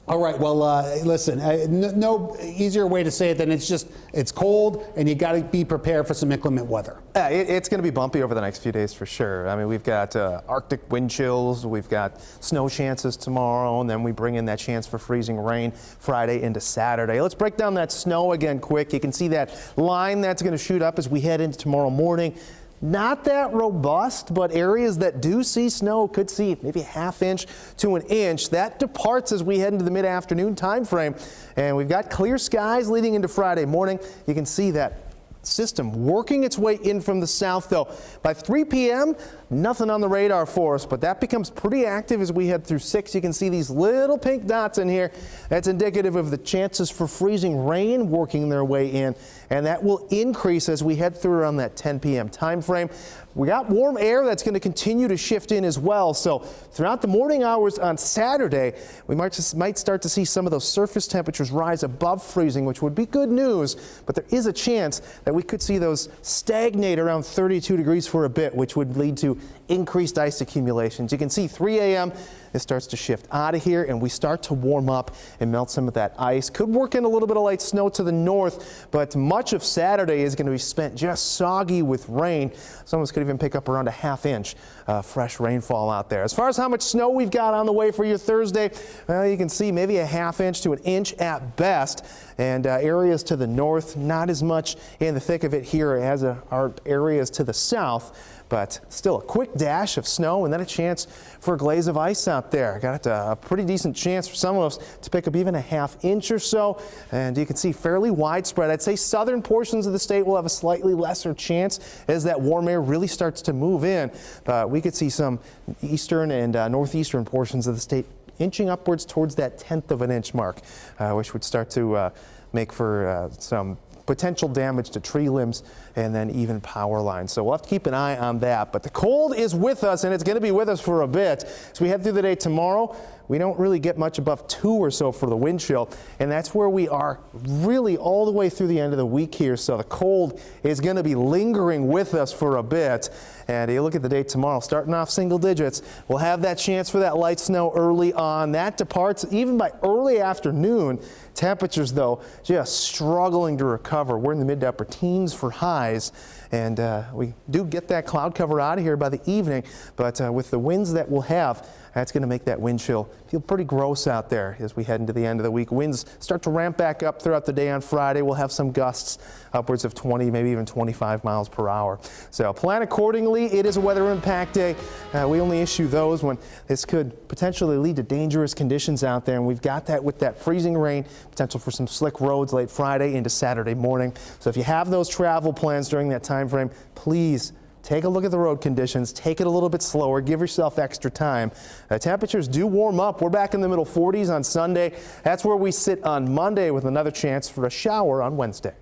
All right, well, listen, no easier way to say it than it's cold and you got to be prepared for some inclement weather. It's going to be bumpy over the next few days for sure. I mean, we've got Arctic wind chills, we've got snow chances tomorrow, and then we bring in that chance for freezing rain Friday into Saturday. Let's break down that snow again quick. You can see that line that's going to shoot up as we head into tomorrow morning. Not that robust, but areas that do see snow could see maybe a ½ inch to an inch. That departs as we head into the mid-afternoon time frame. And we've got clear skies leading into Friday morning. You can see that system working its way in from the south, though. By 3 p.m., nothing on the radar for us, but that becomes pretty active as we head through 6. You can see these little pink dots in here. That's indicative of the chances for freezing rain working their way in, and that will increase as we head through around that 10 p.m. time frame. We got warm air that's going to continue to shift in as well. So throughout the morning hours on Saturday, we might start to see some of those surface temperatures rise above freezing, which would be good news. But there is a chance that we could see those stagnate around 32 degrees for a bit, which would lead to increased ice accumulations. You can see 3 a.m. it starts to shift out of here and we start to warm up and melt some of that ice. Could work in a little bit of light snow to the north, but much of Saturday is going to be spent just soggy with rain. Some of us could even pick up around a ½ inch fresh rainfall out there. As far as how much snow we've got on the way for your Thursday, well, you can see maybe a ½ inch to an inch at best. And areas to the north, not as much in the thick of it here as our areas to the south. But still a quick dash of snow and then a chance for a glaze of ice out there. Got a pretty decent chance for some of us to pick up even a ½ inch or so. And you can see fairly widespread. I'd say southern portions of the state will have a slightly lesser chance as that warm air really starts to move in. But we could see some eastern and northeastern portions of the state inching upwards towards that 1/10 of an inch mark, which would start to make for some potential damage to tree limbs and then even power lines. So we'll have to keep an eye on that. But the cold is with us and it's going to be with us for a bit. As we head through the day tomorrow, we don't really get much above 2 or so for the wind chill, and that's where we are really all the way through the end of the week here. So the cold is going to be lingering with us for a bit. And you look at the day tomorrow, starting off single digits. We'll have that chance for that light snow early on. That departs even by early afternoon. Temperatures, though, just struggling to recover. We're in the mid to upper teens for highs. And we do get that cloud cover out of here by the evening, but with the winds that we'll have, that's going to make that wind chill feel pretty gross out there as we head into the end of the week. Winds start to ramp back up throughout the day on Friday. We'll have some gusts upwards of 20, maybe even 25 miles per hour. So plan accordingly. It is a weather impact day. We only issue those when this could potentially lead to dangerous conditions out there, and we've got that with that freezing rain, potential for some slick roads late Friday into Saturday morning. So if you have those travel plans during that time frame, please take a look at the road conditions, take it a little bit slower, give yourself extra time. Temperatures do warm up. We're back in the middle 40s on Sunday. That's where we sit on Monday with another chance for a shower on Wednesday.